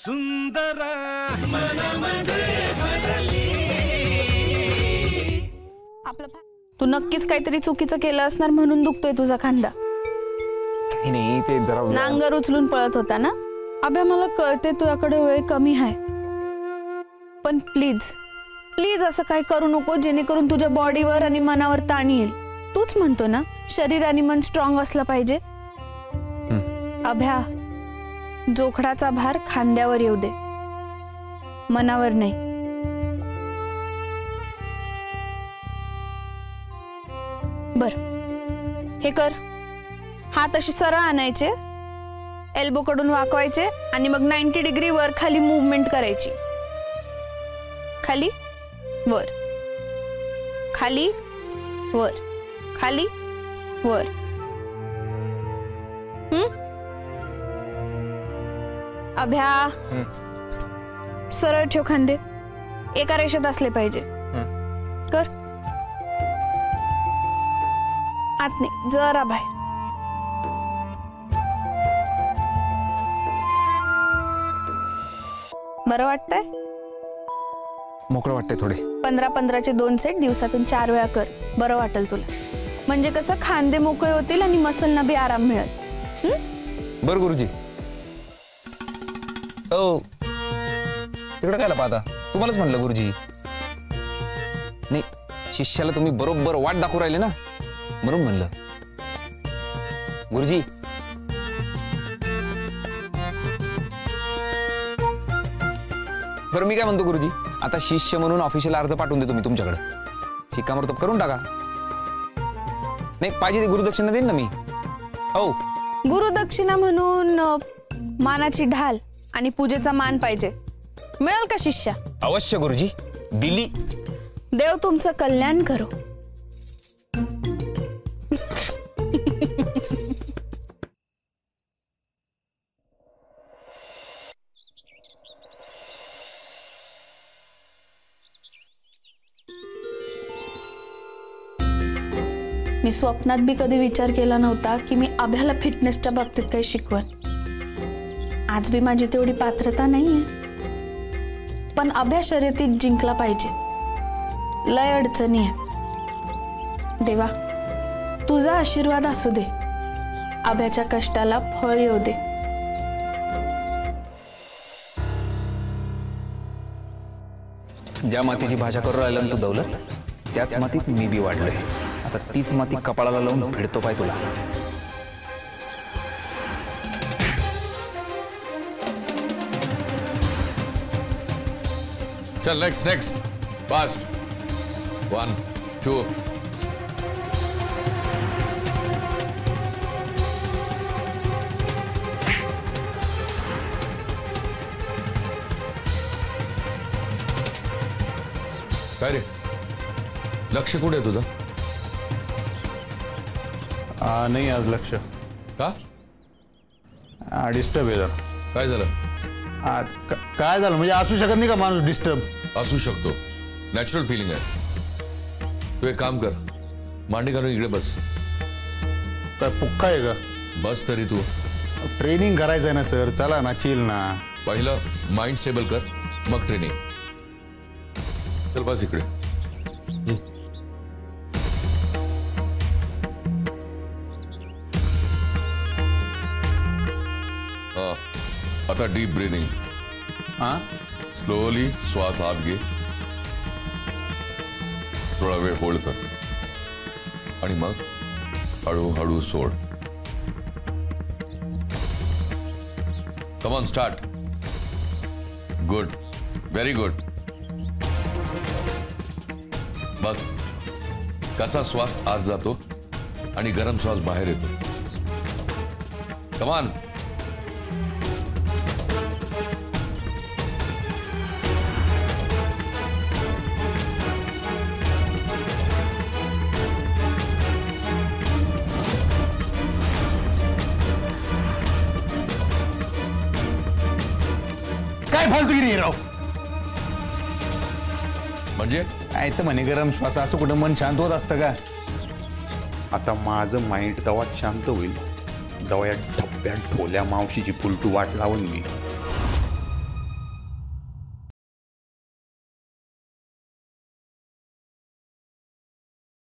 सुंदर मनामध्ये भरली। तू नक्कीच काहीतरी चुकीचं केलं असणार म्हणून दुखतोय तुझा खांदा। नाही ते जरा नांगर उचलून पळत होता ना। अभ्या मला कळते तुझ्याकडे वेळ कमी आहे, पण प्लीज प्लीज असं काही करू नको जेणेकरून तुझ्या बॉडीवर आणि मनावर ताण येईल। तूच म्हणतो ना शरीर आणि मन स्ट्रॉंग असलं पाहिजे। अभ्या, जोखडाचा भार खांद्यावर येऊ दे, मनावर नाही। बर, हे कर। हात अशी सरळ आणायचे, एल्बो कडून वाकवायचे आणि मग 90 डिग्री वर खाली मूवमेंट करायची। खाली वर, खाली वर, खाली वर। अभ्या, सरळ ठेव खांदे, एका रेषेत असले पाहिजे। कर। आत नाही, जरा बाहेर। बरं वाटतंय? मोकळं वाटतंय थोडे। 15-15चे 2 सेट दिवसातून 4 वेळा कर, बरं वाटेल तुला। म्हणजे कसं खांदे मोकळे होतील आणि मसलना बी आराम मिळेल। बरं गुरुजी। ओ तिकडे कायला पाहता, तुम्हालाच म्हणलं गुरुजी। नाही, शिष्याला तुम्ही बरोबर वाट दाखवू राहिले ना, म्हणून म्हणलं गुरुजी। बरं मी काय म्हणतो गुरुजी, आता शिष्य म्हणून ऑफिशियल अर्ज पाठवून देतो मी तुमच्याकडे, शिक्कामोर्तब करून टाका। नाही पाहिजे ती गुरुदक्षिणा देईन ना मी। हो, गुरुदक्षिणा म्हणून मानाची ढाल आणि पूजेचा मान पाहिजे, मिळेल का शिष्या? अवश्य गुरुजी, दिली। देव तुमचं कल्याण करो। मी स्वप्नात बी कधी विचार केला नव्हता की मी अभ्याला फिटनेसच्या बाबतीत काही शिकवण। आज बी माझी तेवढी पात्रता नाहीये, पण अभ्या शर्यतीत जिंकला पाहिजे। लय अडचणी आहेत। देवा तुझा आशीर्वाद असू दे, अभ्याच्या कष्टाला फळ येऊ दे। ज्या मातीची भाषा करू राहिला तू दौलत, त्याच मातीत मी बी वाढलोय। आता तीच माती कपाळाला लावून फिरतो पाय तुला। चल नेक्स्ट फास्ट 1 2 काय रे, लक्ष कुठे आहे तुझं? नाही आज लक्ष का? डिस्टर्ब आहे जरा। काय झालं? काय झालं म्हणजे असू शकत नाही का माणूस डिस्टर्ब? असू शकतो, नॅचरल फिलिंग आहे। तू एक काम कर, मांडी घालून इकडे बस। काय पुक्का आहे का? बस तरी तू। ट्रेनिंग करायचं आहे ना सर, चला ना, चिल ना। पहिलं माइंड स्टेबल कर, मग ट्रेनिंग। चल बस इकडे। आता डीप ब्रीदिंग। स्लोली श्वास आत घे, थोडा वेळ होल्ड कर आणि मग हळूहळू सोड। Come on start. Good, very good. बघ कसा श्वास आत जातो आणि गरम श्वास बाहेर येतो। Come on. काय फालतूगिरी राव? म्हणजे काय तर म्हणे गरम श्वास, असं कुठं मन शांत होत असतं का? आता माझं माइंड दवा शांत होईल, दवा या धब्ब्यात ठोल्या मावशीची पुलटू वाट लावून मी